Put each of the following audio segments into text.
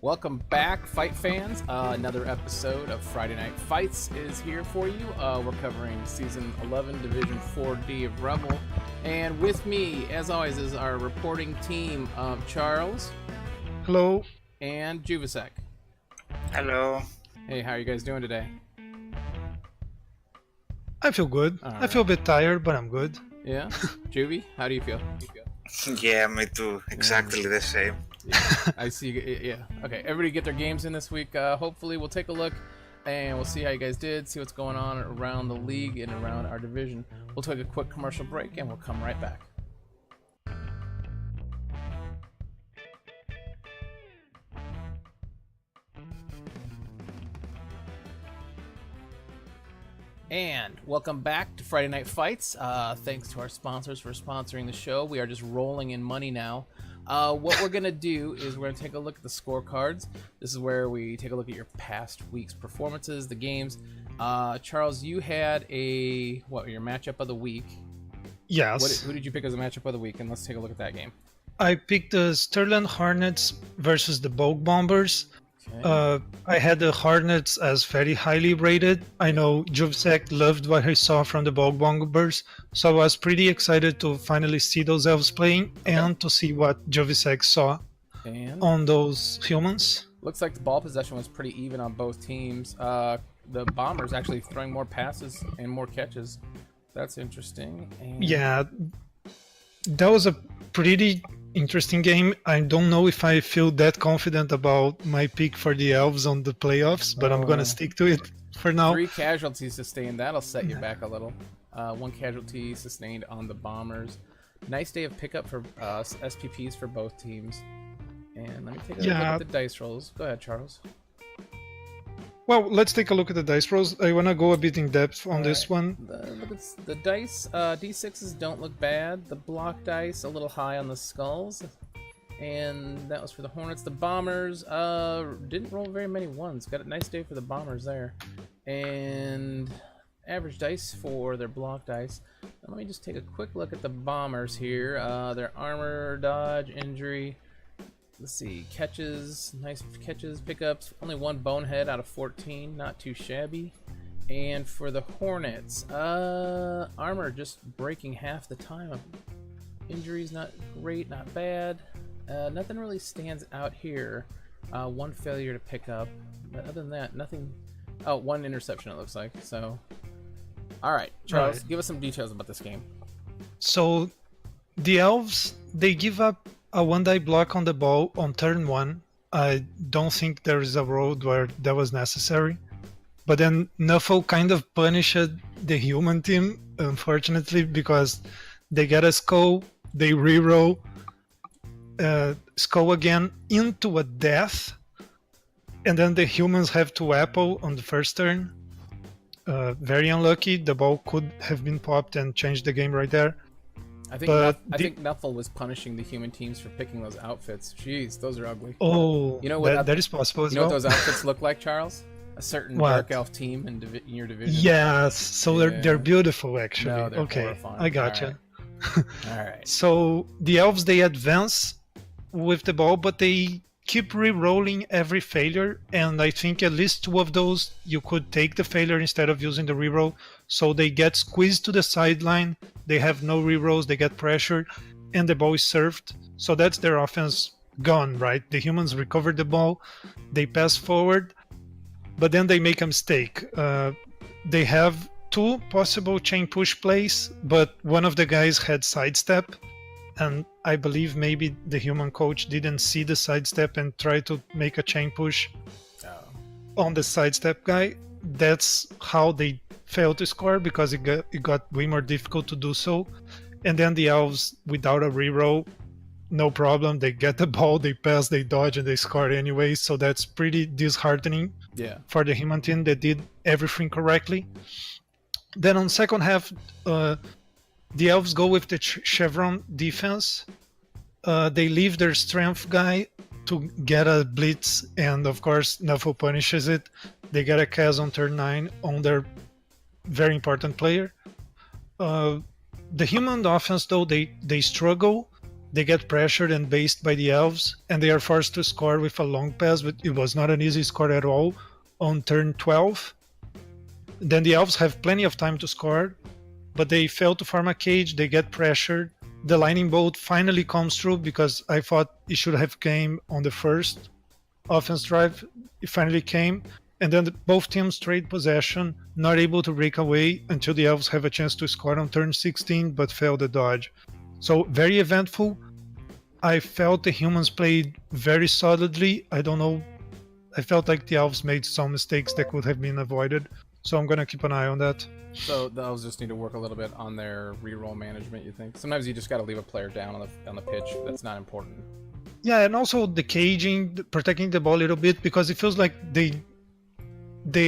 Welcome back, fight fans. Another episode of Friday Night Fights is here for you. We're covering Season 11, Division 4D of Rebbl. And with me, as always, is our reporting team of Charles. Hello. And Juvasek. Hello. Hey, how are you guys doing today? I feel good. I feel a bit tired, but I'm good. Yeah? Juvie, how do you feel? Yeah, me too. Exactly the same. Yeah, I see. Yeah. Okay, everybody get their games in this week. Hopefully we'll take a look and we'll see how you guys did, see what's going on around the league and around our division. We'll take a quick commercial break and we'll come right back. And welcome back to Friday Night Fights. Thanks to our sponsors for sponsoring the show. We are just rolling in money now. What we're going to do is we're going to take a look at the scorecards. This is where we take a look at your past week's performances, the games. Charles, you had your matchup of the week. Yes. Who did you pick as a matchup of the week? And let's take a look at that game. I picked the Sterling Hornets versus the Bulk Bombers. Okay. I had the Hornets as very highly rated. I know Juvsek loved what he saw from the Bulk Bombers, so I was pretty excited to finally see those elves playing and to see what Juvsek saw on those humans. Looks like the ball possession was pretty even on both teams. The Bombers actually throwing more passes and more catches. That's interesting. Yeah, that was a pretty interesting game. I don't know if I feel that confident about my pick for the elves on the playoffs, but I'm gonna stick to it for now. 3 casualties sustained. That'll set you back a little. 1 casualty sustained on the Bombers. Nice day of pickup for SPPs for both teams. And let me take a look at the dice rolls. Go ahead, Charles. Well, let's take a look at the dice rolls. I want to go a bit in depth on this one. Look at the dice. D6s don't look bad. The block dice a little high on the skulls. And that was for the Hornets. The Bombers didn't roll very many ones. Got a nice day for the Bombers there. And average dice for their block dice. Now, let me just take a quick look at the Bombers here. Their armor, dodge, injury. Let's see, catches, nice catches, pickups, only 1 bonehead out of 14, not too shabby. And for the Hornets, armor just breaking half the time. Injuries not great, not bad. Nothing really stands out here. 1 failure to pick up, but other than that, nothing. Oh, 1 interception it looks like. So, all right, Charles, give us some details about this game. So, the elves, they give up a 1-die block on the ball on turn 1. I don't think there is a road where that was necessary. But then Nuffle kind of punished the human team, unfortunately, because they get a skull, they reroll skull again into a death, and then the humans have to apple on the first turn. Very unlucky. The ball could have been popped and changed the game right there. I think Nuffle was punishing the human teams for picking those outfits. Jeez, those are ugly. Oh, you know that is possible as well. You know what those outfits look like, Charles? A certain dark elf team in your division. Yes, so they're beautiful actually. No, they're okay, horrifying. I gotcha. All right. So the elves, they advance with the ball, but they keep re-rolling every failure, and I think at least 2 of those you could take the failure instead of using the re-roll. So they get squeezed to the sideline, they have no re-rolls, they get pressured, and the ball is served. So that's their offense gone, right? The humans recover the ball, they pass forward, but then they make a mistake. They have 2 possible chain push plays, but one of the guys had sidestep, and I believe maybe the human coach didn't see the sidestep and try to make a chain push on the sidestep guy. That's how they failed to score, because it got way more difficult to do so. And then the elves, without a reroll, no problem. They get the ball, they pass, they dodge, and they score anyway. So that's pretty disheartening for the human team that did everything correctly. Then on second half, the elves go with the chevron defense. They leave their strength guy to get a blitz, and of course Nuffle punishes it. They get a Kaz on turn 9 on their very important player. The human offense, though, they struggle, they get pressured and based by the elves, and they are forced to score with a long pass, but it was not an easy score at all on turn 12. Then the elves have plenty of time to score, but they fail to form a cage, they get pressured. The lightning bolt finally comes through because I thought it should have came on the first offense drive. It finally came, and then both teams trade possession, not able to break away until the elves have a chance to score on turn 16, but fail the dodge. So very eventful. I felt the humans played very solidly. I don't know, I felt like the elves made some mistakes that could have been avoided. So I'm gonna keep an eye on that. So the elves just need to work a little bit on their reroll management, you think? Sometimes you just got to leave a player down on the pitch. That's not important. Yeah, and also the caging, protecting the ball a little bit, because it feels like they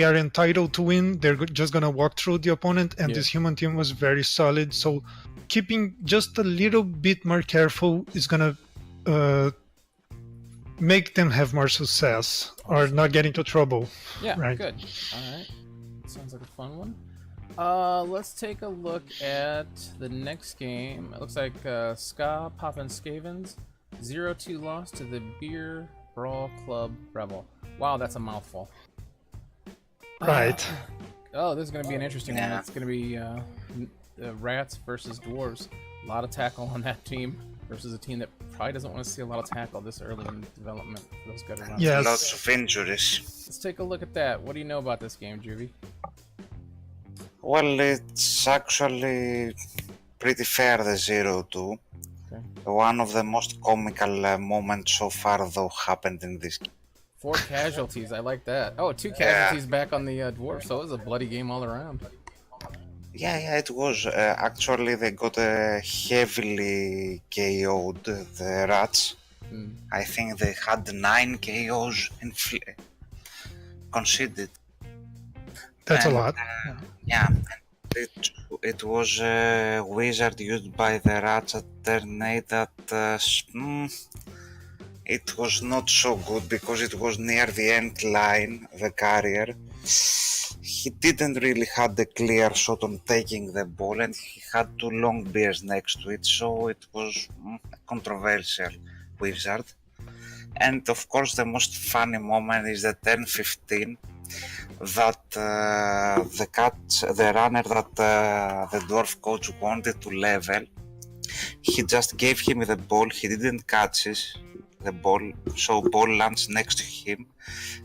are entitled to win. They're just gonna walk through the opponent, and this human team was very solid. So keeping just a little bit more careful is gonna make them have more success or not get into trouble. Yeah, right? Good. All right. Sounds like a fun one. Let's take a look at the next game. It looks like Ska Poppin' Skavens 0-2 loss to the Beer Brawl Club Rebbl. Wow, that's a mouthful. Right. Oh, this is going to be an interesting one. It's going to be Rats versus Dwarves. A lot of tackle on that team versus a team that probably doesn't want to see a lot of tackle this early in development for those good runs. Yes. Lots of injuries. Let's take a look at that. What do you know about this game, Juvie? Well, it's actually pretty fair, the 0-2. Okay. One of the most comical moments so far, though, happened in this game. 4 casualties, I like that. Oh, 2 casualties back on the Dwarf, so it was a bloody game all around. Yeah, it was. Actually, they got heavily KO'd, the Rats. I think they had 9 KOs conceded. That's a lot. Yeah, it was a wizard used by the Rats at turn 8 that it was not so good because it was near the end line, the carrier. He didn't really have the clear shot on taking the ball, and he had 2 long bears next to it, so it was a controversial wizard. And of course the most funny moment is the turn 15 that the runner that the dwarf coach wanted to level, he just gave him the ball, he didn't catch the ball, so ball lands next to him,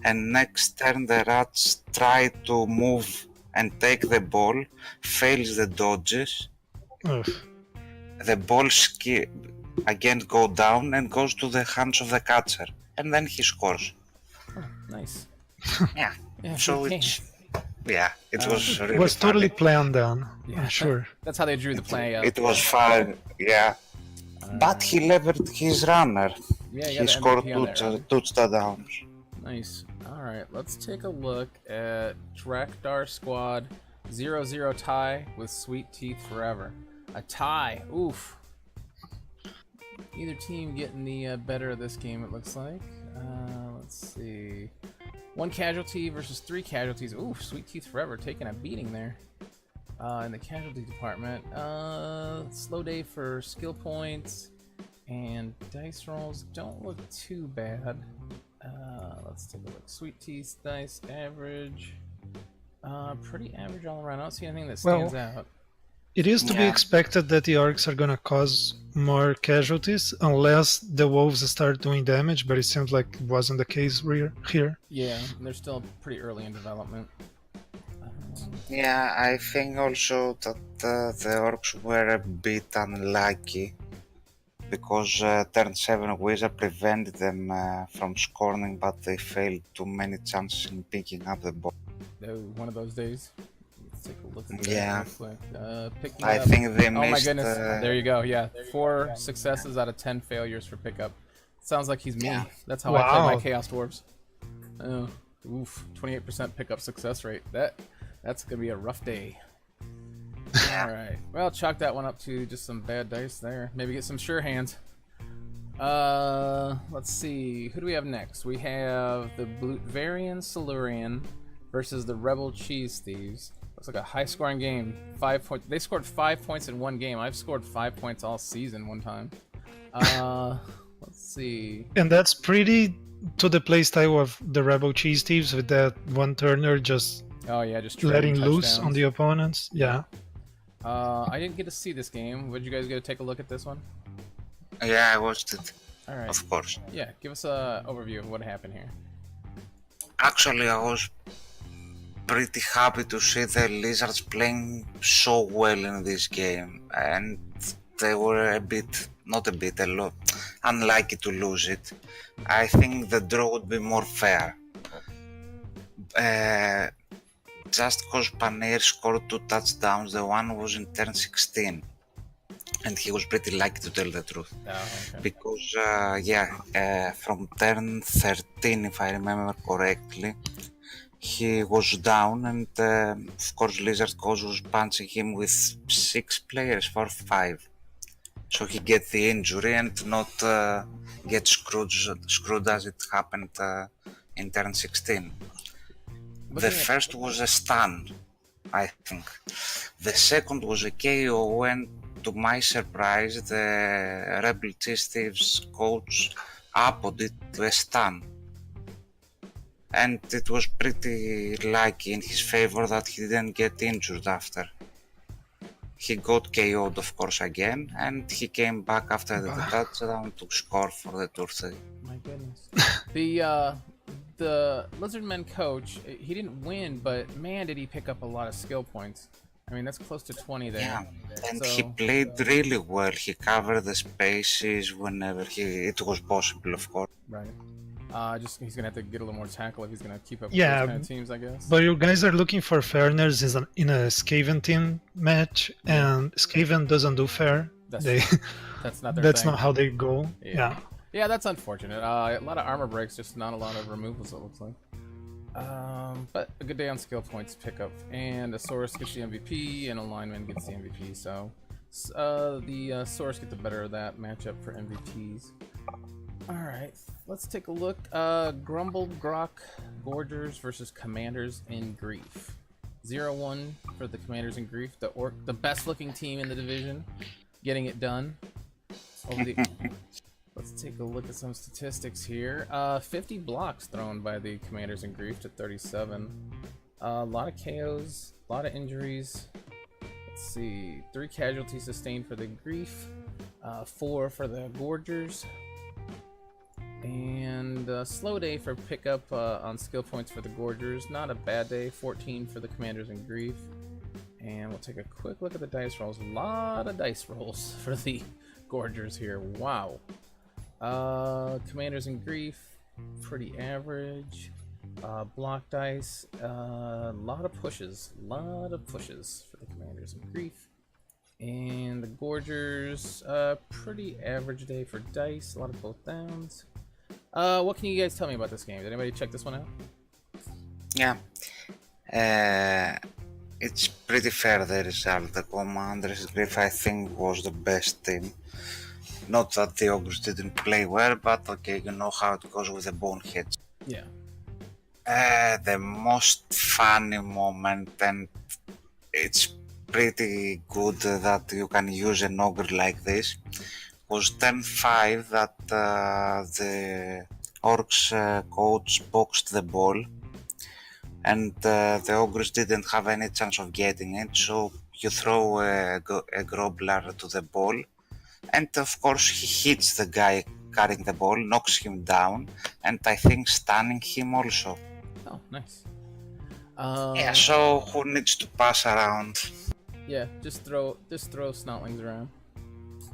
and next turn the Rats try to move and take the ball, fails the dodges. Ugh. The ball again go down and goes to the hands of the catcher, and then he scores. Oh, nice. Yeah. Yeah, So okay. it was really It was funny. totally planned then, Yeah. I'm sure. That's how they drew the play up. It was fun, yeah. But he leveled his runner. Yeah, you He got the scored MVP on that, right? 2 touchdowns. Nice. Alright, let's take a look at Drakdar Squad 0-0 tie with Sweet Teeth Forever. A tie. Oof. Either team getting the better of this game, it looks like. Let's see. 1 casualty versus 3 casualties. Oof, Sweet Teeth Forever taking a beating there. In the casualty department. Slow day for skill points. And dice rolls don't look too bad. Let's take a look. Sweet Teeth dice average. Pretty average all around. I don't see anything that stands out. It is to be expected that the orcs are gonna cause more casualties unless the wolves start doing damage, but it seems like it wasn't the case here. Yeah, they're still pretty early in development. Yeah, I think also that the orcs were a bit unlucky because turn 7 wizard prevented them from scoring, but they failed too many chances in picking up the ball. Oh, one of those days. Let's take a look at that Yeah. real quick. Picking I up. think they Oh missed. my goodness! There you go. Yeah, 4 successes out of 10 failures for pickup. Sounds like he's me. Yeah. That's how I play Wow. my Chaos Dwarves. Oh, oof! 28% pickup success rate. That's gonna be a rough day. All right. Well, chalk that one up to just some bad dice there. Maybe get some sure hands. Let's see. Who do we have next? We have the Blutvarian Silurian versus the Rebbl Cheese Thieves. Looks like a high-scoring game. 5 points. They scored 5 points in one game. I've scored 5 points all season one time. Let's see. And that's pretty to the playstyle of the Rebbl Cheese Thieves with that one turner just Oh yeah, just letting trading loose on touchdowns. the opponents. Yeah. I didn't get to see this game. Would you guys go take a look at this one? Yeah, I watched it, All right. of course. Yeah, give us a overview of what happened here. Actually, I was pretty happy to see the Lizards playing so well in this game, and they were a lot unlucky to lose it. I think the draw would be more fair. Just cause Paneer scored 2 touchdowns, the one was in turn 16. And he was pretty lucky, to tell the truth. Oh, okay. Because, from turn 13, if I remember correctly, he was down, and of course Lizard Coach was punching him with 6 players, 4 or 5. So he get the injury and not get screwed as it happened in turn 16. The first was a stun, I think. The second was a KO when, to my surprise, the Rebbl Cheese Thieves coach upped it to a stun. And it was pretty lucky in his favor that he didn't get injured after. He got KO'd, of course, again, and he came back after the touchdown to score for the Turkey. My goodness. The Lizardmen coach, he didn't win, but man, did he pick up a lot of skill points. I mean, that's close to 20 there. Yeah, and So, he played really well. He covered the spaces whenever it was possible, of course. right. Just he's gonna have to get a little more tackle if he's gonna keep up with Yeah, those kind of teams, I guess. But you guys are looking for fairness in a Skaven team match, and Skaven doesn't do fair. That's They, that's not their that's thing. not how they go. Yeah. Yeah. Yeah, that's unfortunate. A lot of armor breaks, just not a lot of removals, it looks like. But a good day on skill points pickup. And a Saurus gets the MVP, and a lineman gets the MVP, so the Saurus get the better of that matchup for MVPs. Alright, let's take a look. Grumble, Grok, Gorgers versus Commanders in Grief. 0-1 for the Commanders in Grief, the best looking team in the division, getting it done. Over the Let's take a look at some statistics here. 50 blocks thrown by the Commanders in Grief to 37. A lot of KOs, a lot of injuries. Let's see, 3 casualties sustained for the Grief, 4 for the Gorgers. And a slow day for pickup on skill points for the Gorgers. Not a bad day, 14 for the Commanders in Grief. And we'll take a quick look at the dice rolls. A lot of dice rolls for the Gorgers here. Wow. Commanders in Grief, pretty average. Block dice, a lot of pushes for the Commanders in Grief. And the Gorgers, pretty average day for dice, a lot of both downs. What can you guys tell me about this game? Did anybody check this one out? Yeah. It's pretty fair, the result. The Commanders Griff, I think, was the best team. Not that the Ogres didn't play well, but okay, you know how it goes with the Boneheads. Yeah. The most funny moment, and it's pretty good that you can use an Ogre like this, was turn 5 that the Orcs coach boxed the ball, and the Ogres didn't have any chance of getting it, so you throw a Grobbler to the ball, and of course he hits the guy carrying the ball, knocks him down, and I think stunning him also. Oh, nice. Yeah, so who needs to pass around? Yeah, just throw snoutlings around.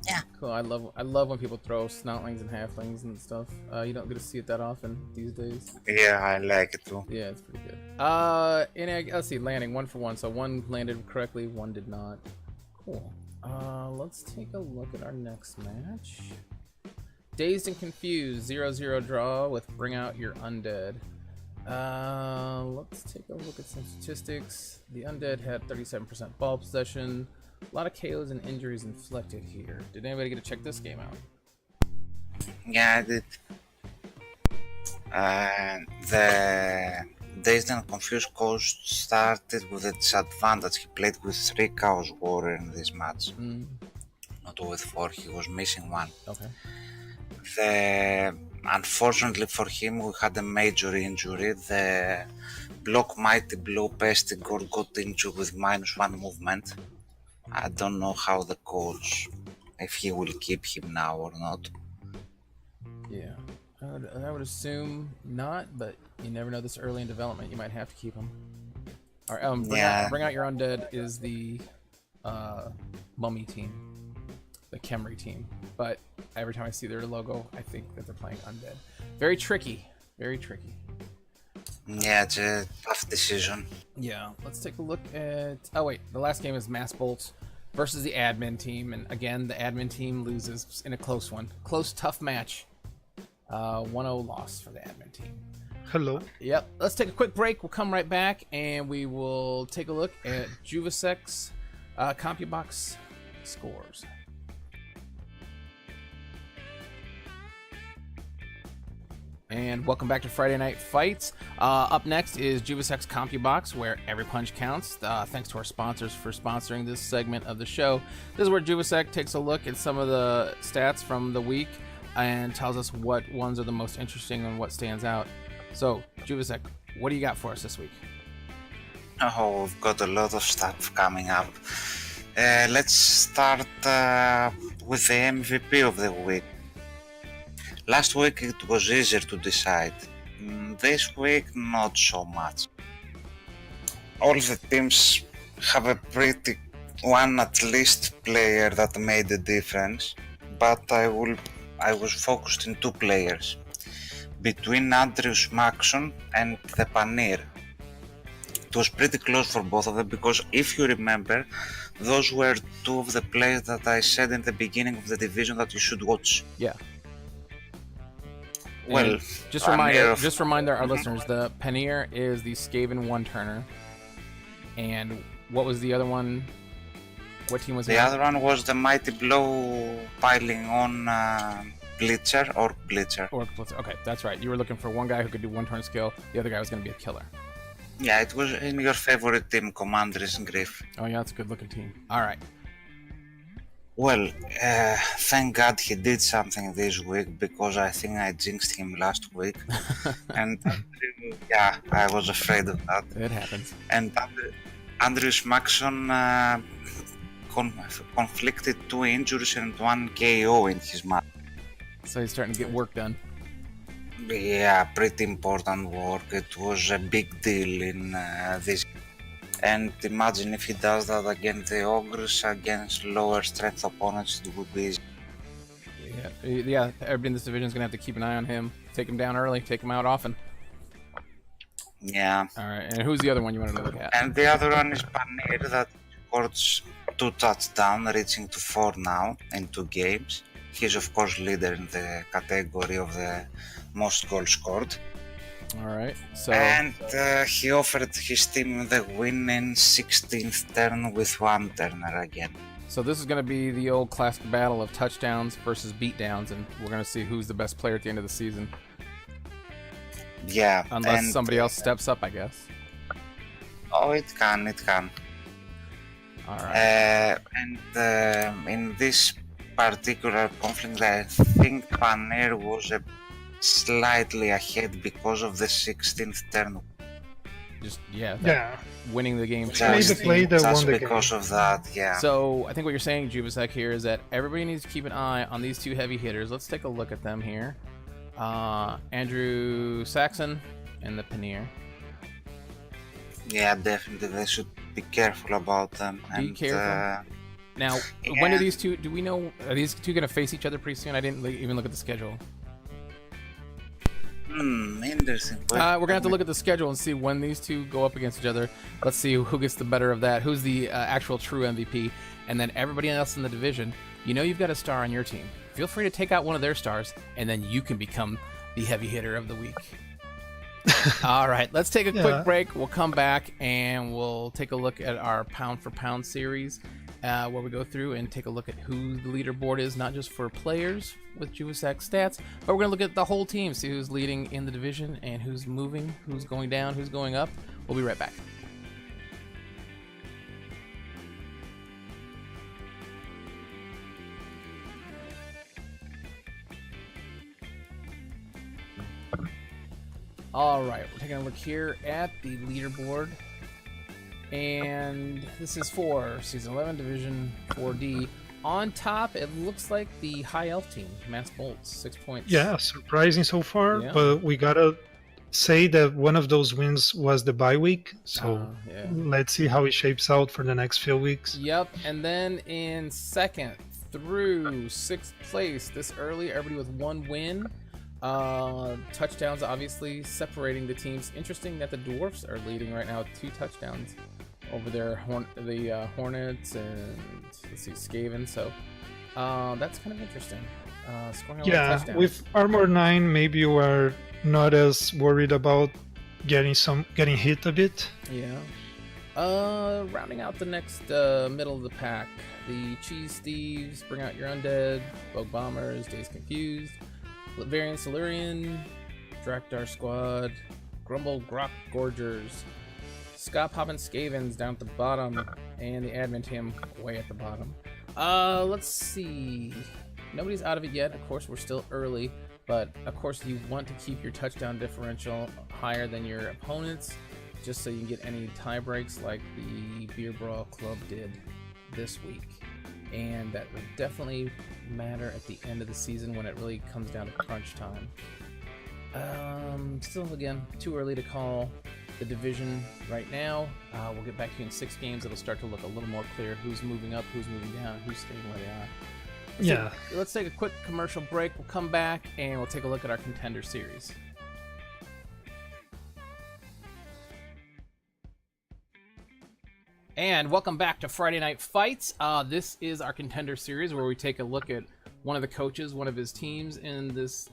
Yeah. Cool. I love when people throw snoutlings and halflings and stuff. You don't get to see it that often these days. Yeah, I like it too. Yeah, it's pretty good. Let's see, landing 1 for 1. So 1 landed correctly, 1 did not. Cool. Let's take a look at our next match. Dazed and Confused, 0-0 draw with Bring Out Your Undead. Let's take a look at some statistics. The Undead had 37% ball possession. A lot of KOs and injuries inflicted here. Did anybody get to check this game out? Yeah, I did. The Dazed and Confused coach started with a disadvantage. He played with 3 Chaos Warrior in this match. not with 4. He was missing one. Okay. Unfortunately for him, we had a major injury. The block Mighty Blow Pestigore got injured with -1 movement. I don't know how the coach, if he will keep him now or not. Yeah. I would assume not, but you never know this early in development. You might have to keep him. All right, bring out your undead is the mummy team, the Khemri team. But every time I see their logo, I think that they're playing undead. Very tricky. Very tricky. Yeah, it's a tough decision. Yeah, let's take a look at... Oh, wait. The last game is Mass Bolts versus the admin team. And again, the admin team loses in a close one. Close, tough match. 1-0 loss for the admin team. Hello. Yep. Let's take a quick break. We'll come right back, and we will take a look at Juvasec's CompuBox scores. And welcome back to Friday Night Fights. Up next is Juvasec's CompuBox, where every punch counts. Thanks to our sponsors for sponsoring this segment of the show. This is where Juvasec takes a look at some of the stats from the week and tells us what ones are the most interesting and what stands out. So, Juvasec, what do you got for us this week? Oh, we've got a lot of stuff coming up. Let's start with the MVP of the week. Last week it was easier to decide. This week, not so much. All the teams have a pretty one at least player that made a difference, but I was focused in 2 players, between Andrius Maxson and the Paneer. It was pretty close for both of them because if you remember, those were 2 of the players that I said in the beginning of the division that you should watch. Yeah. Well, just remind our listeners, the Paneer is the Skaven one-turner. And what was the other one? What team was it? The other one was the Mighty Blow piling on Blitzer. Okay, that's right. You were looking for one guy who could do one-turn skill. The other guy was going to be a killer. Yeah, it was in your favorite team, Commander's Griff. Oh yeah, that's a good-looking team. All right. Well, thank God he did something this week because I think I jinxed him last week. And yeah, I was afraid of that. It happens. And Andrius Maxson conflicted 2 injuries and 1 KO in his match. So he's starting to get work done. Yeah, pretty important work. It was a big deal in this. And imagine if he does that against the Ogres, against lower strength opponents, it would be easy. Yeah, everybody in this division is going to have to keep an eye on him. Take him down early, take him out often. Yeah. Alright, and who's the other one you wanted to look at? And the other one is Paneer that scores 2 touchdowns, reaching to 4 now in 2 games. He's of course leader in the category of the most goals scored. Alright, so... And he offered his team the win in 16th turn with 1 turner again. So this is going to be the old classic battle of touchdowns versus beatdowns, and we're going to see who's the best player at the end of the season. Yeah. Unless somebody else steps up, I guess. Oh, it can. Alright. And in this particular conflict, I think Paneer was slightly ahead because of the 16th turn. Just winning the game. Just because of that, yeah. So I think what you're saying, Juvasec, here is that everybody needs to keep an eye on these 2 heavy hitters. Let's take a look at them here. Andrew Saxon and the Paneer. Yeah, definitely. They should be careful about them. Be careful. Now, when are these 2? Do we know? Are these 2 going to face each other pretty soon? I didn't even look at the schedule. Interesting. We're gonna have to look at the schedule and see when these 2 go up against each other. Let's see who gets the better of that. Who's the actual true MVP? And then everybody else in the division. You know you've got a star on your team. Feel free to take out one of their stars, and then you can become the heavy hitter of the week. All right, let's take a quick break. We'll come back and we'll take a look at our pound for pound series, where we go through and take a look at who the leaderboard is, not just for players with Juvasec stats, but we're going to look at the whole team, see who's leading in the division and who's moving, who's going down, who's going up. We'll be right back. All right, we're taking a look here at the leaderboard. And this is for Season 11, Division 4D. On top, it looks like the High Elf team, Mass Bolts, 6 points. Yeah, surprising so far, Yeah. but we gotta say that one of those wins was the bye week, so Yeah. let's see how it shapes out for the next few weeks. Yep, and then in 2nd through 6th place, this early, everybody with 1 win. Touchdowns obviously separating the teams. Interesting that the Dwarfs are leading right now with 2 touchdowns over there, the Hornets and let's see, Skaven. So that's kind of interesting. Scoring a lot of Yeah, touchdowns. with Armor 9, maybe you are not as worried about getting hit a bit. Yeah. Rounding out the next middle of the pack, the Cheese Thieves, Bring Out Your Undead, Bug Bombers, Days Confused, Variant Silurian, Drakdar Squad, Grumble Grok Gorgers, Scott Poppin' Skavens down at the bottom, and the admin team way at the bottom. Let's see. Nobody's out of it yet. Of course, we're still early, but of course you want to keep your touchdown differential higher than your opponents, just so you can get any tie breaks like the Beer Brawl Club did this week. And that will definitely matter at the end of the season when it really comes down to crunch time. Still, again, too early to call the division right now. We'll get back to you in 6 games. It'll start to look a little more clear who's moving up, who's moving down, who's staying where they are. Let's take a quick commercial break. We'll come back and we'll take a look at our contender series. And welcome back to Friday Night Fights. This is our contender series where we take a look at one of the coaches, one of his teams in this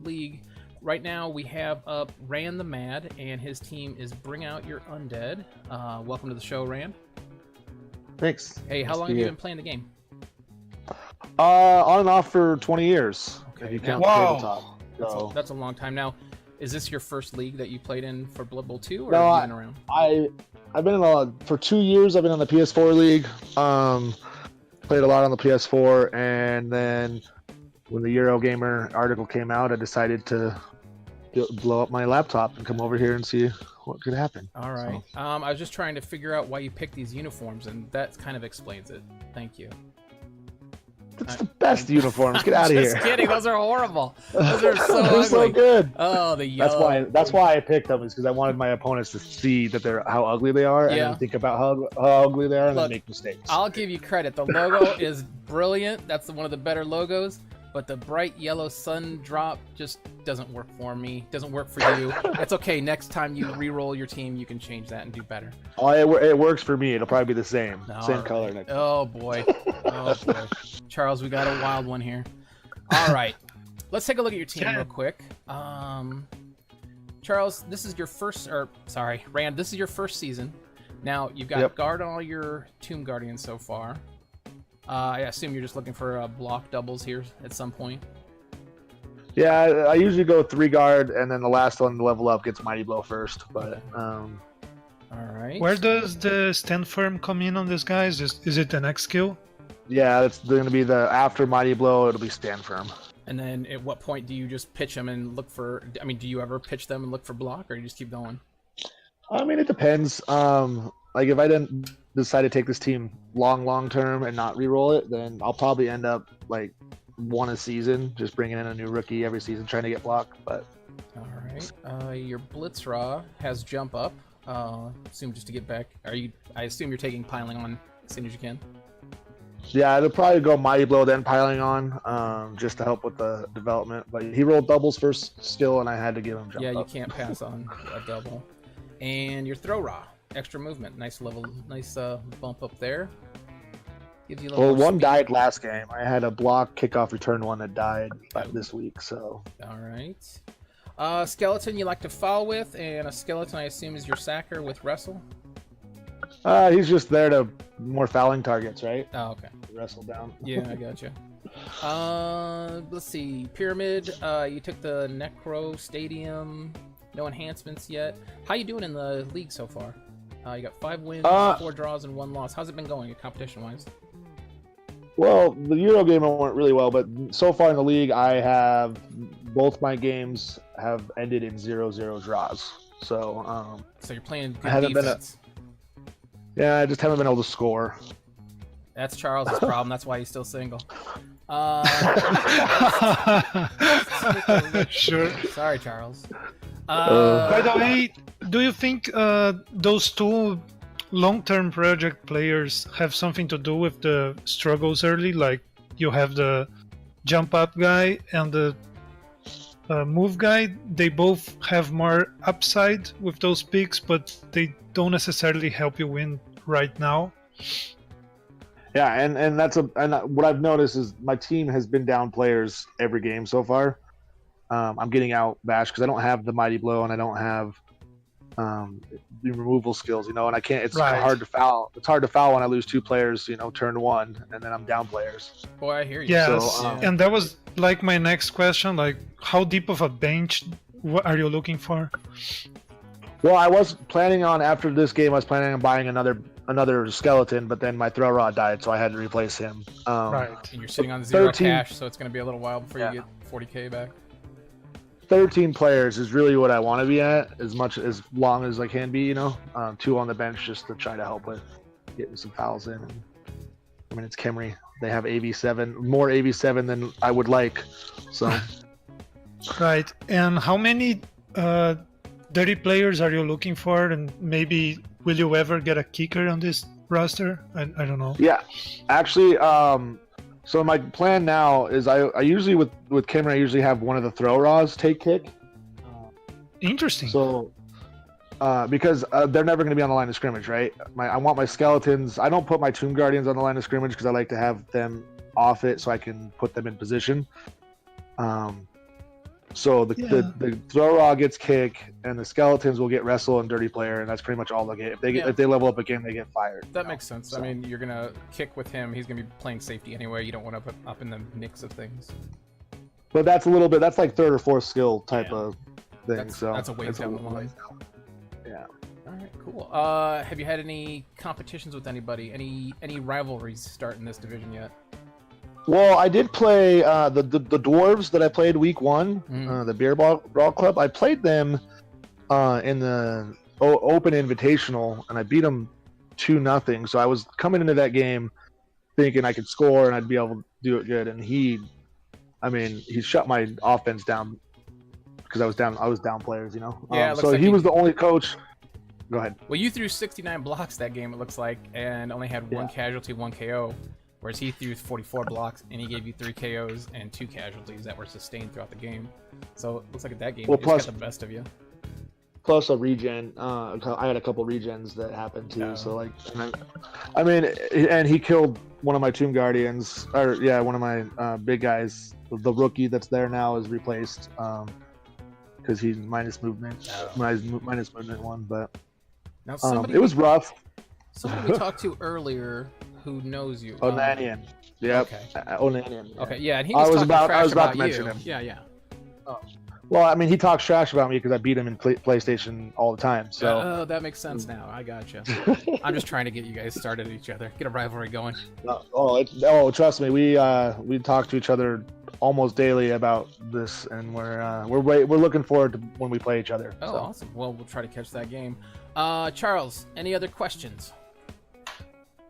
league. Right now we have up Rand the Mad, and his team is Bring Out Your Undead. Welcome to the show, Rand. Thanks. Hey, how long have you been playing the game? On and off for 20 years. Okay. If you count Wow. tabletop. So, That's a long time. Now, is this your first league that you played in for Blood Bowl 2, or No, have you been around? I've been for 2 years. I've been on the PS4 league. Played a lot on the PS4, and then when the Eurogamer article came out, I decided to blow up my laptop and come over here and see what could happen. All right. So. I was just trying to figure out why you picked these uniforms, and that kind of explains it. Thank you. That's the best uniforms. Get out of here. Just kidding. Those are horrible. Those are so They're ugly. so good. Oh, the yellow. That's why I picked them, is because I wanted my opponents to see that how ugly they are, and Yeah. then think about how ugly they are, and Look, then make mistakes. I'll give you credit. The logo is brilliant. That's one of the better logos. But the bright yellow sun drop just doesn't work for me. Doesn't work for you. It's okay. Next time you re-roll your team, you can change that and do better. Oh, it works for me. It'll probably be the same All same right. color. Next. Oh boy. Oh boy. Charles, we got a wild one here. All right. Let's take a look at your team real quick. Charles, this is your Rand, this is your first season. Now, you've got guard on all your Tomb Guardians so far. I assume you're just looking for block doubles here at some point. Yeah, I usually go 3 guard, and then the last one to level up gets Mighty Blow first. But All right. Where does the stand firm come in on this, guys? Is it the next skill? yeah, it's going to be after Mighty Blow. It'll be Stand Firm. And then at what point do you just pitch them and look for... I mean, do you ever pitch them and look for block, or you just keep going? I mean, it depends. Like if I didn't decide to take this team long term and not re-roll it, then I'll probably end up like one a season, just bringing in a new rookie every season trying to get blocked. But all right, your Blitzra has jump up. Assume just to get back. I assume you're taking piling on as soon as you can. yeah, it'll probably go Mighty Blow then piling on, just to help with the development. But he rolled doubles first still, and I had to give him jump Yeah, you up. can't pass on a double. And your Throw Raw, extra movement, nice bump up there. Gives you a little Well, more one speed. died last game. I had a block kickoff return one that died this week. So All right. Skeleton you like to foul with, and a skeleton I assume is your sacker with wrestle. he's just there to more fouling targets, right? Oh, okay. Wrestle down. Yeah, I gotcha. Let's see. Pyramid, you took the Necro Stadium. No enhancements yet. How you doing in the league so far? You got 5 wins, 4 draws, and 1 loss. How's it been going, competition-wise? Well, the Eurogamer went really well, but so far in the league, I have both my games have ended in 0-0 draws. So So you're playing I good haven't been defense. yeah, I just haven't been able to score. That's Charles's problem. That's why he's still single. Sure. Sorry, Charles. By the way, do you think those two long-term project players have something to do with the struggles early? Like you have the jump up guy and the move guy. They both have more upside with those picks, but they don't necessarily help you win right now. Yeah, and what I've noticed is my team has been down players every game so far. I'm getting out bashed because I don't have the mighty blow and I don't have the removal skills, and I can't. It's Right. hard to foul. It's hard to foul when I lose 2 players, turn 1, and then I'm down players. Boy, I hear you. Yes, So, and that was like my next question. Like, how deep of a bench what are you looking for? Well, I was planning on after this game. I was planning on buying another skeleton, but then my throw rod died, so I had to replace him. Right. And you're sitting on 0 13 cash, so it's going to be a little while before you get 40k back. 13 players is really what I want to be at, as long as I can be. 2 on the bench just to try to help with getting some fouls in. I mean, it's Kemri. They have AV7, more AV7 than I would like. So, Right. And how many dirty players are you looking for? And maybe will you ever get a kicker on this roster? I don't know. yeah, actually, so my plan now is I usually with Kemri, I usually have one of the throw rods take kick. Interesting. So, because they're never going to be on the line of scrimmage, right? I want my skeletons. I don't put my Tomb Guardians on the line of scrimmage because I like to have them off it so I can put them in position. So the throw raw gets kick, and the skeletons will get wrestle and dirty player, and that's pretty much all they get. If they level up again, they get fired. That makes sense. So. I mean, you're gonna kick with him. He's gonna be playing safety anyway. You don't want to put up in the mix of things. But that's a little bit. That's like 3rd or 4th skill type of thing. That's a ways down the line. Yeah. All right, cool. Have you had any competitions with anybody? Any rivalries start in this division yet? Well, I did play the dwarves that I played week 1, the beer brawl club. I played them in the open invitational, and I beat them 2-0. So I was coming into that game thinking I could score and I'd be able to do it good. And he shut my offense down because I was down players, Yeah. So he was the only coach. Go ahead. Well, you threw 69 blocks that game, it looks like, and only had 1 casualty, 1 KO. Whereas he threw 44 blocks, and he gave you 3 KOs and 2 casualties that were sustained throughout the game. So it looks like at that game, he just got the best of you. Plus a regen. I had a couple regens that happened too. Oh. So and he killed one of my Tomb Guardians. One of my big guys. The rookie that's there now is replaced because he's minus movement. Minus movement 1, but Now it was rough. Somebody we talked to earlier who knows you. Onanian. Yep. Okay. Onanian. Yeah. Okay, yeah, and he was talking trash I was about to you. mention him. Yeah. Well, I mean, he talks trash about me because I beat him in PlayStation all the time. So Oh, that makes sense now. I gotcha. I'm just trying to get you guys started at each other, get a rivalry going. Trust me, we talk to each other almost daily about this, and we're looking forward to when we play each other. Oh, so. awesome. Well, we'll try to catch that game. Charles, any other questions?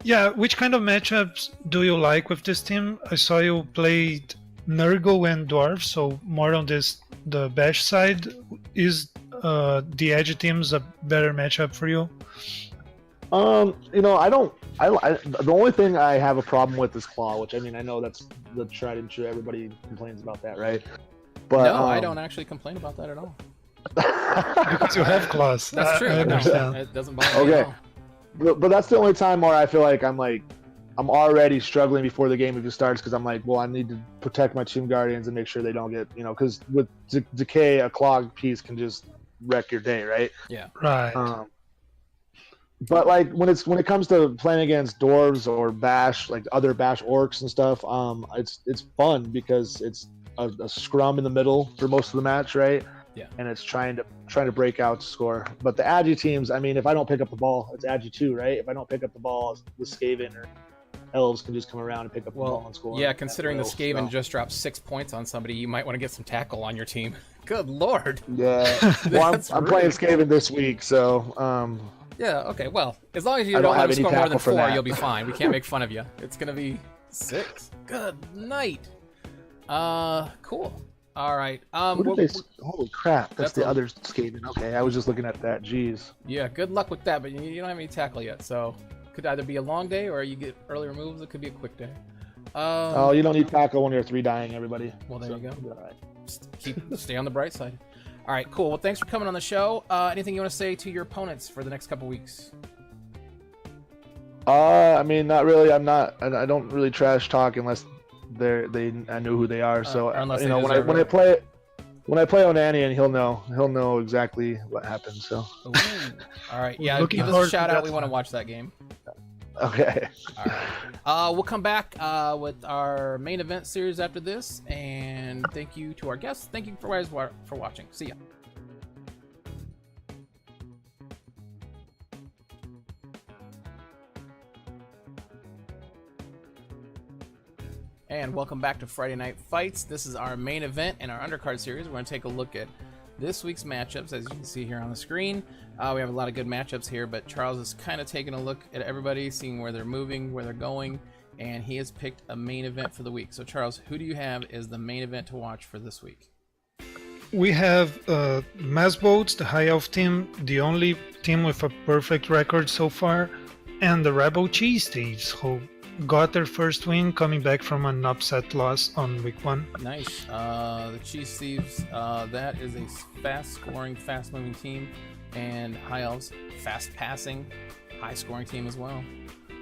Yeah, which kind of matchups do you like with this team? I saw you played Nurgle and Dwarf, so more on the Bash side. Is the Edge teams a better matchup for you? The only thing I have a problem with is Claw, which I know that's the tried and true. Everybody complains about that, right? But no, I don't actually complain about that at all. Because you have claws. That's true. I understand. No, it doesn't bother me at all. But that's the only time where I feel like I'm already struggling before the game even starts because I'm like, well, I need to protect my Tomb Guardians and make sure they don't get, because with Decay, a clog piece can just wreck your day, right? Yeah. Right. But like when it comes to playing against dwarves or Bash, like other Bash orcs and stuff, it's fun because it's a scrum in the middle for most of the match, right? Yeah. And it's trying to break out to score. But the Agi teams, if I don't pick up the ball, it's Agi 2, right? If I don't pick up the ball with Skaven or elves can just come around and pick up the ball and score. Yeah, considering the Skaven so. just dropped 6 points on somebody, you might want to get some tackle on your team. Good lord. Yeah, well, I'm playing Skaven this week, so yeah. Okay. Well, as long as you I don't don't let have them any score more than tackle for 4, that. you'll be fine. We can't make fun of you. It's gonna be 6. Good night. Cool. All right. Who did they? Holy crap! That's the a- other Skaven. Okay, I was just looking at that. Jeez. Yeah. Good luck with that, but you don't have any tackle yet, so could either be a long day or you get early removes. It could be a quick day. Oh, you don't need tackle when you're 3 dying, everybody. Well, there you go. you'll be all right. Stay on the bright side. All right, cool. Well, thanks for coming on the show. Anything you want to say to your opponents for the next couple weeks? I mean, not really. I don't really trash talk unless I know who they are. So unless you they know, deserve when it. I play Onani, and he'll know exactly what happened. So Ooh. All right, yeah. Looking Give us a forward to shout out. that We want to one. watch that game. okay. All right. We'll come back with our main event series after this, and thank you to our guests. Thank you for watching. See ya. And welcome back to Friday Night Fights. This is our main event in our undercard series. We're going to take a look at this week's matchups, as you can see here on the screen. We have a lot of good matchups here, but Charles is kind of taking a look at everybody, seeing where they're moving, where they're going, and he has picked a main event for the week. So Charles, who do you have as the main event to watch for this week? We have Mass Boats, the High Elf team, the only team with a perfect record so far, and the Rebbl Cheese Thieves, who got their first win coming back from an upset loss on week 1. Nice. The Cheese Thieves, that is a fast-scoring, fast-moving team, and High Elves, fast-passing, high-scoring team as well.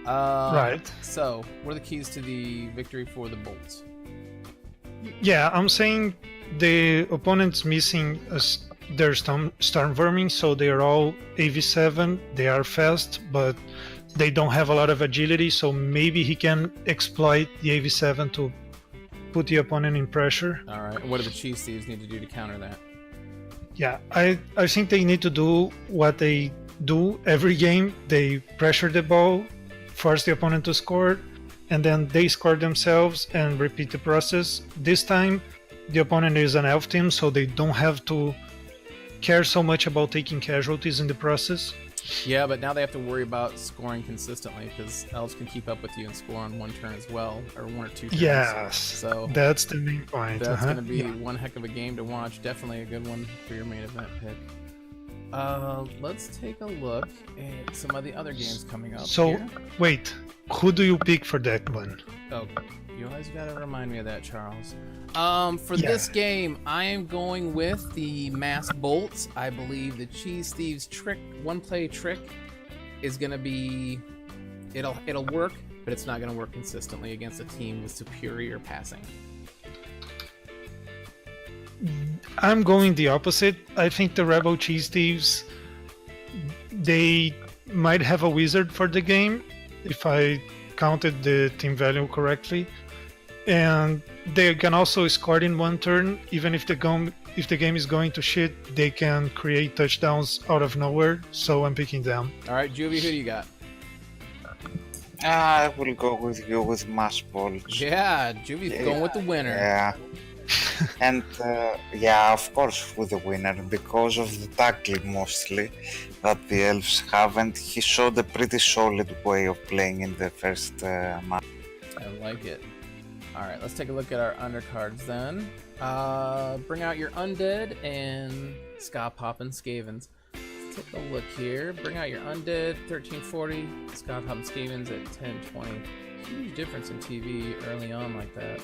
Right. So, what are the keys to the victory for the Bolts? Yeah, I'm saying the opponent's missing their storm vermin, so they're all AV7. They are fast, but they don't have a lot of agility, so maybe he can exploit the AV7 to put the opponent in pressure. All right. What do the Cheese Thieves need to do to counter that? Yeah, I think they need to do what they do every game. They pressure the ball, force the opponent to score, and then they score themselves and repeat the process. This time, the opponent is an elf team, so they don't have to care so much about taking casualties in the process. Yeah, but now they have to worry about scoring consistently, because elves can keep up with you and score on one turn as well, or 1 or 2 turns. Yes, So that's the main point. that's going to be Yeah. one heck of a game to watch. Definitely a good one for your main event pick. Let's take a look at some of the other games coming up So, here. wait, who do you pick for that one? Oh, you always gotta remind me of that, Charles. For Yeah. this game, I am going with the Mass Bolts. I believe the Cheese Thieves one-play trick is gonna be, it'll work, but it's not gonna work consistently against a team with superior passing. I'm going the opposite. I think the Rebbl Cheese Thieves, they might have a wizard for the game, if I counted the team value correctly. And they can also score in 1 turn, even if the game is going to shit, they can create touchdowns out of nowhere, so I'm picking them. All right, Juvie, who do you got? I will go with you with Mass Balls. Yeah, Juvie's going with the winner. Yeah. And yeah, of course with the winner, because of the tackling mostly that the elves have, and he showed a pretty solid way of playing in the first match. I like it. All right, let's take a look at our undercards then. Bring out your Undead and Ska Poppin' Skavens. Let's take a look here. Bring out your Undead, 1340. Ska Poppin' Skavens at 1020. Huge difference in TV early on like that.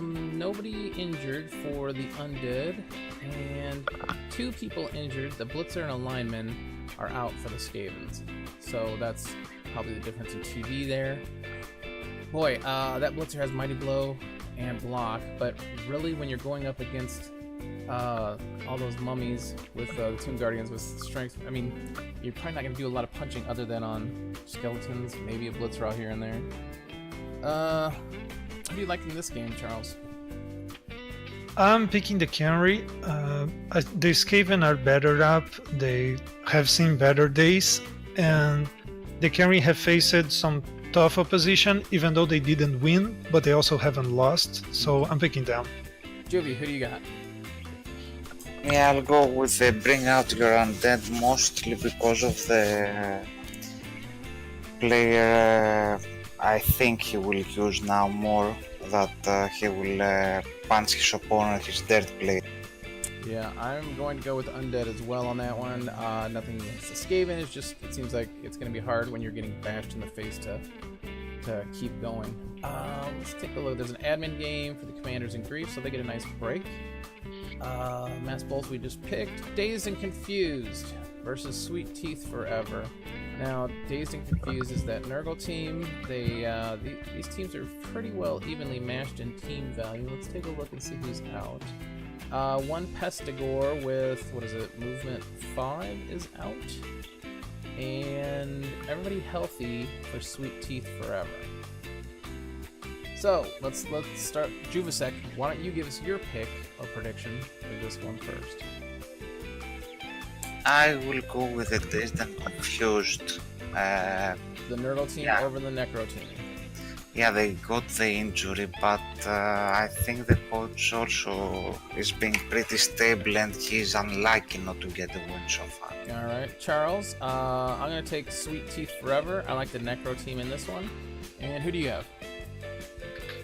Nobody injured for the Undead, and 2 people injured. The Blitzer and a lineman are out for the Skavens. So that's probably the difference in TV there. Boy, that Blitzer has Mighty Blow and Block, but really when you're going up against all those mummies with the Tomb Guardians with strength, I mean, you're probably not going to do a lot of punching other than on skeletons, maybe a Blitzer out here and there. What do you like in this game, Charles? I'm picking the Canary. The Skaven are better up, they have seen better days, and the Canary have faced some tough opposition, even though they didn't win, but they also haven't lost. So I'm picking them. Juvie, who do you got? Yeah, I'll go with the Bring Out Your Undead, mostly because of the player I think he will use now more, that he will punch his opponent, his dirt player. Yeah, I'm going to go with Undead as well on that one. Nothing against the Skaven. It's just, it seems like it's going to be hard when you're getting bashed in the face to keep going. Let's take a look. There's an admin game for the Commanders in Grief, so they get a nice break. Mass Bolts we just picked. Dazed and Confused versus Sweet Teeth Forever. Now, Dazed and Confused is that Nurgle team. These teams are pretty well evenly matched in team value. Let's take a look and see who's out. One Pestigore with, what is it, Movement 5 is out. And everybody healthy for Sweet Teeth Forever. So, let's start. Juvasek, why don't you give us your pick or prediction for this one first? I will go with the Dazed and Confused. The Nurgle team over the Necro team. Yeah, they got the injury, but I think the coach also is being pretty stable and he's unlucky not to get a win so far. Alright, Charles, I'm going to take Sweet Teeth Forever. I like the Necro team in this one. And who do you have?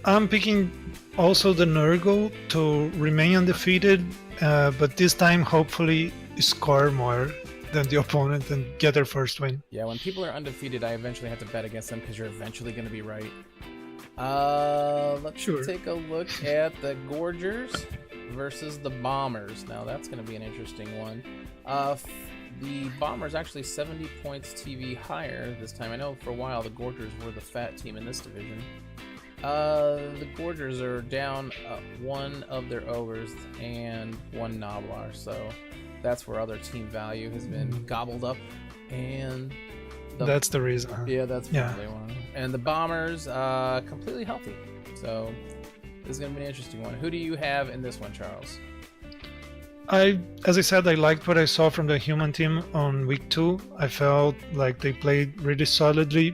I'm picking also the Nurgle to remain undefeated, but this time hopefully score more than the opponent and get their first win. Yeah, when people are undefeated, I eventually have to bet against them because you're eventually going to be right. Let's take a look at the Gorgers versus the Bombers. Now that's going to be an interesting one. The Bombers actually 70 points TV higher this time. I know for a while the Gorgers were the fat team in this division. The Gorgers are down one of their ogres and one Noblar, so that's where other team value has been gobbled up, and that's the reason. Yeah, that's probably one. And the Bombers completely healthy, so this is gonna be an interesting one. Who do you have in this one, Charles? As I said, I liked what I saw from the human team on week 2. I felt like they played really solidly.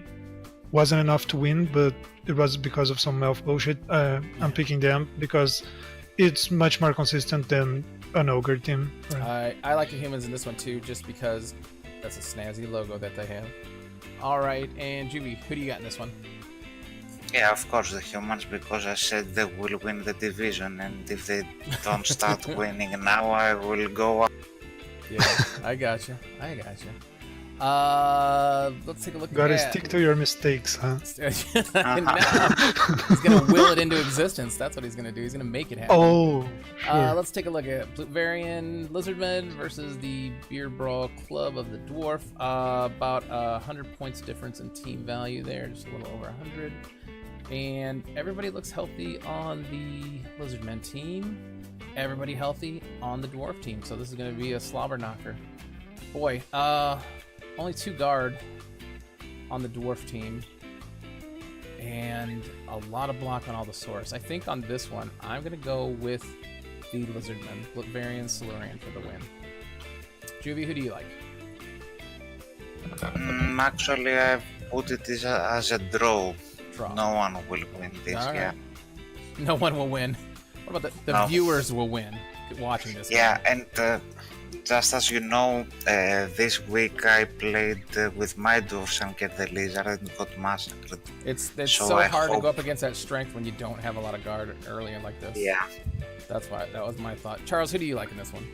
Wasn't enough to win, but it was because of some elf bullshit. I'm picking them because it's much more consistent than an ogre team. Right? I like the humans in this one too, just because that's a snazzy logo that they have. Alright, and Juvie, who do you got in this one? Yeah, of course the humans, because I said they will win the division, and if they don't start winning now, I will go up. Yeah, I gotcha. Let's take a look at that. Gotta stick to your mistakes, huh? No. He's gonna will it into existence. That's what he's gonna do. He's gonna make it happen. Oh, sure. Let's take a look at Varian Lizardmen versus the Beard Brawl Club of the Dwarf. About 100 points difference in team value there, just a little over 100. And everybody looks healthy on the Lizardmen team. Everybody healthy on the Dwarf team. So this is gonna be a slobber knocker. Boy, only 2 guard on the Dwarf team, and a lot of block on all the source. I think on this one, I'm going to go with the Lizardmen, Varian Silurian for the win. Juvie, who do you like? Actually, I've put it as a draw. No one will win this, right. No one will win. What about the viewers will win watching this game? And just as you know, this week I played with my dwarfs and get the lizard and got massacred. It's so hard to go up against that strength when you don't have a lot of guard early in like this. Yeah. That's why, that was my thought. Charles, who do you like in this one?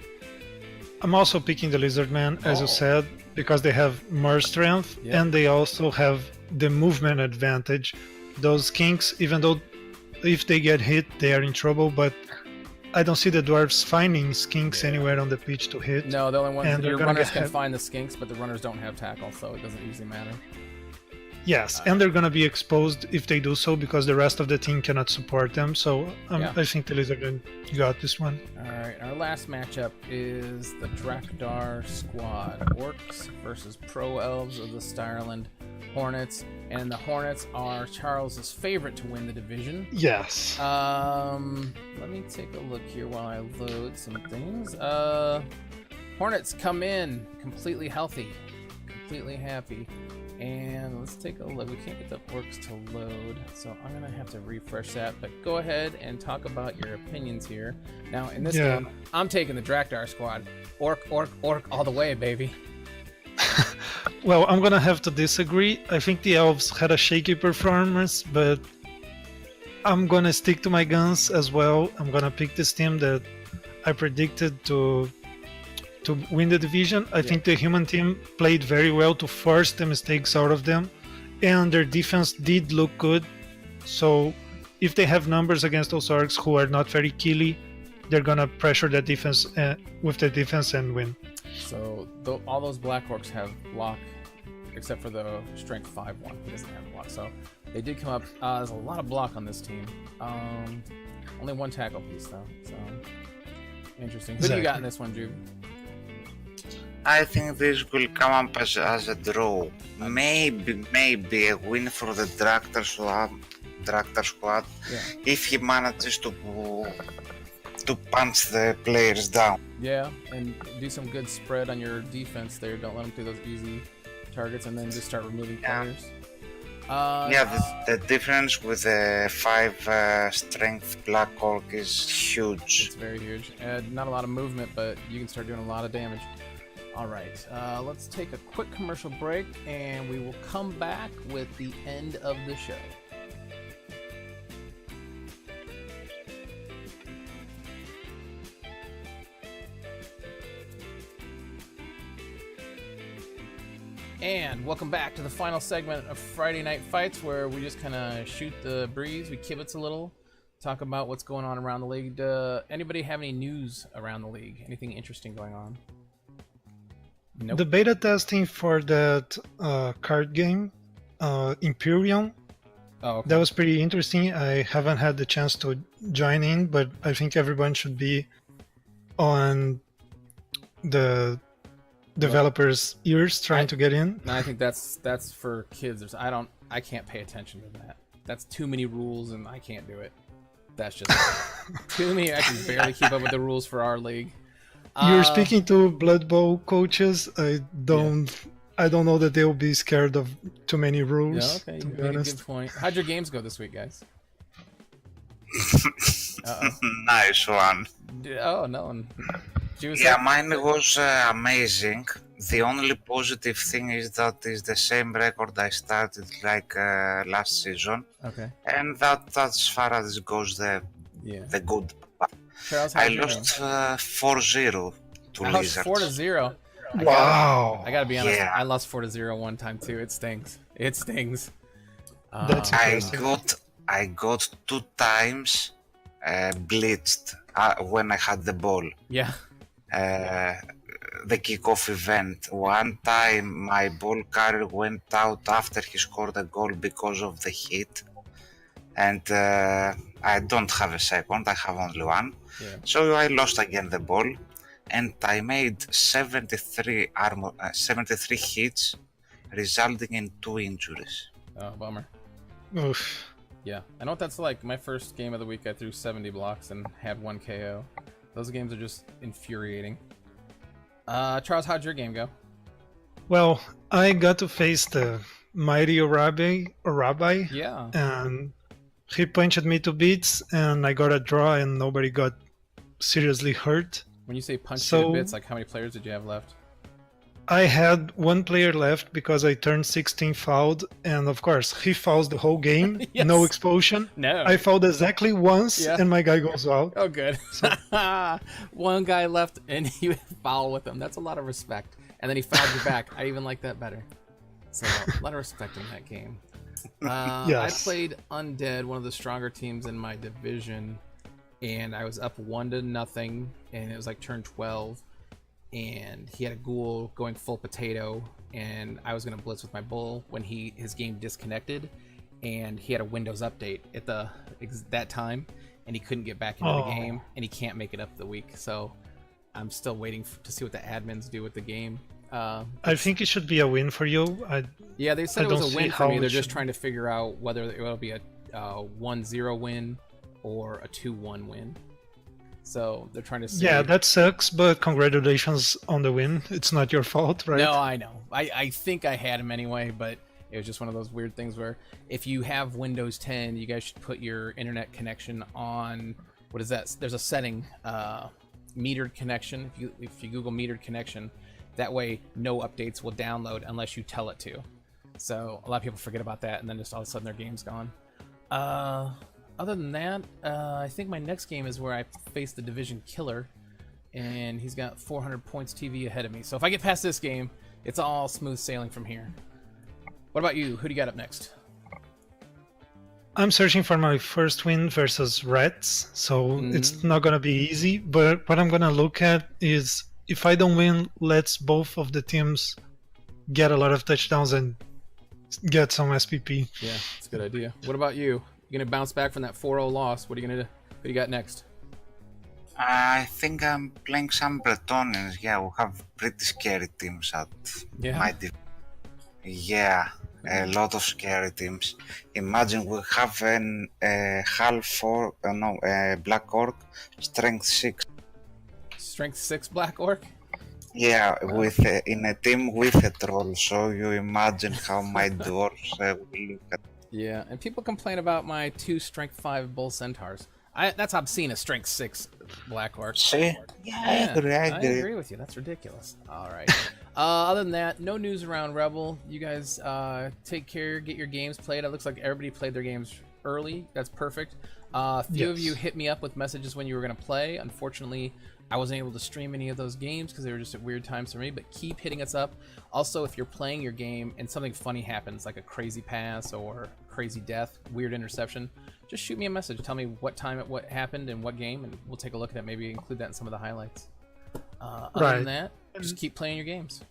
I'm also picking the Lizardmen, as you said, because they have more strength and they also have the movement advantage. Those Kinks, even though if they get hit, they are in trouble, but I don't see the dwarves finding skinks anywhere on the pitch to hit. No, the only ones, your runners can find the skinks, but the runners don't have tackle, so it doesn't usually matter. Yes, and they're going to be exposed if they do so because the rest of the team cannot support them, so I think the Lizardmen got this one. Alright, our last matchup is the Drakdar Squad. Orcs versus Pro Elves of the Styreland Hornets, and the Hornets are Charles's favorite to win the division. Yes. Let me take a look here while I load some things. Hornets come in completely healthy, completely happy. And let's take a look. We can't get the orcs to load, so I'm gonna have to refresh that. But go ahead and talk about your opinions here. Now, in this game, I'm taking the Draktar squad. Orc all the way, baby. Well, I'm gonna have to disagree. I think the elves had a shaky performance, but I'm gonna stick to my guns as well. I'm gonna pick this team that I predicted to win the division. I think the human team played very well to force the mistakes out of them, and their defense did look good. So if they have numbers against those orcs who are not very killy, they're gonna pressure the defense with the defense and win. So all those black orcs have block, except for the strength 5 one. He doesn't have block, so they did come up. There's a lot of block on this team. Only 1 tackle piece though. So interesting. Who do you got in this one, Jude? I think this will come up as a draw. Maybe a win for the Draktar squad Yeah. if he manages to punch the players down. Yeah, and do some good spread on your defense there. Don't let them do those easy targets, and then just start removing players. The difference with the 5 strength black orc is huge. It's very huge. Not a lot of movement, but you can start doing a lot of damage. All right, let's take a quick commercial break, and we will come back with the end of the show. And welcome back to the final segment of Friday Night Fights, where we just kind of shoot the breeze, we kibitz a little, talk about what's going on around the league. Anybody have any news around the league? Anything interesting going on? Nope. The beta testing for that card game, Imperium, okay. That was pretty interesting. I haven't had the chance to join in, but I think everyone should be on the developers' ears trying to get in. No, I think that's for kids. I can't pay attention to that. That's too many rules, and I can't do it. That's just too many. I can barely keep up with the rules for our league. You're speaking to BloodBowl coaches. I don't know that they'll be scared of too many rules. Yeah, okay, to you be make a honest. good point. How'd your games go this week, guys? Nice one. Oh no. Yeah, mine was amazing. The only positive thing is that it's the same record I started like last season. Okay. And that's as far as it goes the good. Charles, I lost 4-0 to Lizards. 4-0. Wow. I gotta be honest. Yeah. I lost 4-0 one time too. It stings. It stings. That's impressive. I got 2 times blitzed when I had the ball. Yeah. The kickoff event. One time my ball carrier went out after he scored a goal because of the hit, and I don't have a second, I have only one. Yeah. So I lost again the ball, and I made 73 hits, resulting in 2 injuries. Oh, bummer. Oof. Yeah, I know what that's like. My first game of the week, I threw 70 blocks and had 1 KO. Those games are just infuriating. Charles, how'd your game go? Well, I got to face the mighty Rabbi, Yeah. and he punched me to bits, and I got a draw, and nobody got seriously hurt. When you say punch So- to bits, like how many players did you have left? I had 1 player left because I turned 16 fouled, and of course he fouls the whole game, Yes. no expulsion. No. I fouled exactly once, Yeah. and my guy goes out. Oh, good. One guy left, and you foul with him. That's a lot of respect. And then he fouled you back. I even like that better. So a lot of respect in that game. I Yes. played Undead, one of the stronger teams in my division, and I was up 1-0, and it was like turn 12. And he had a ghoul going full potato, and I was gonna blitz with my bull when his game disconnected, and he had a Windows update at that time, and he couldn't get back into the game, and he can't make it up the week. So I'm still waiting to see what the admins do with the game. I think it should be a win for you. Yeah, they said I it was don't a win see for how me. it They're just should- trying to figure out whether it will be a 1-0 win or a 2-1 win. So they're trying to see. Yeah, that sucks, but congratulations on the win. It's not your fault, right? No, I know. I think I had him anyway, but It was just one of those weird things where if you have Windows 10, you guys should put your internet connection on, what is that? There's a setting, metered connection. If you Google metered connection, that way no updates will download unless you tell it to. So a lot of people forget about that, and then just all of a sudden their game's gone. Other than that, I think my next game is where I face the Division Killer, and he's got 400 points TV ahead of me. So if I get past this game, it's all smooth sailing from here. What about you? Who do you got up next? I'm searching for my first win versus Reds, so it's not gonna be easy. But what I'm gonna look at is if I don't win, let's both of the teams get a lot of touchdowns and get some SPP. Yeah, that's a good idea. What about you? You gonna bounce back from that 4-0 loss? What are you gonna do? What do you got next? I think I'm playing some Bretonians. Yeah, we have pretty scary teams at my division. Yeah, a lot of scary teams. Imagine we have an Black Orc, Strength 6. Strength 6 Black Orc? Yeah, with in a team with a troll. So you imagine how my dwarves will look at. Yeah, and people complain about my 2 Strength 5 Bull Centaurs. That's obscene, a Strength 6 Black Orc. See? Yeah, I agree with you. That's ridiculous. All right. Other than that, no news around Rebbl. You guys take care, get your games played. It looks like everybody played their games early. That's perfect. A few of you hit me up with messages when you were going to play. Unfortunately, I wasn't able to stream any of those games because they were just at weird times for me, but keep hitting us up. Also, if you're playing your game and something funny happens, like a crazy pass or crazy death, weird interception, just shoot me a message. Tell me what time what happened and what game, and we'll take a look at it. Maybe include that in some of the highlights. Other than that, just keep playing your games.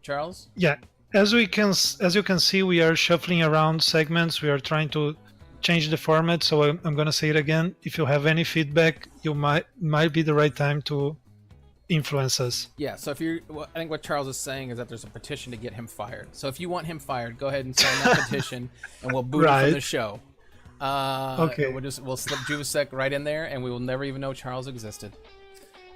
Charles? Yeah, as you can see, we are shuffling around segments. We are trying to change the format, so I'm gonna say it again. If you have any feedback, you might be the right time to influence us. Yeah, so if you're, I think what Charles is saying is that there's a petition to get him fired. So if you want him fired, go ahead and sign that petition, and we'll boot him from the show. Okay. We'll slip Juvasek right in there, and we will never even know Charles existed.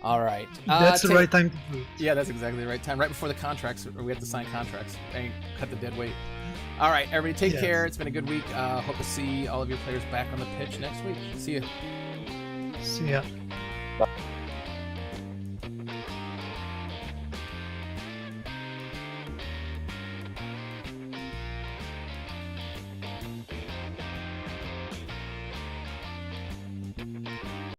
All right. That's the right time to do it. Yeah, that's exactly the right time. Right before the contracts, or we have to sign contracts and cut the dead weight. All right, everybody, take care. It's been a good week. Hope to see all of your players back on the pitch next week. See ya. See ya. Bye.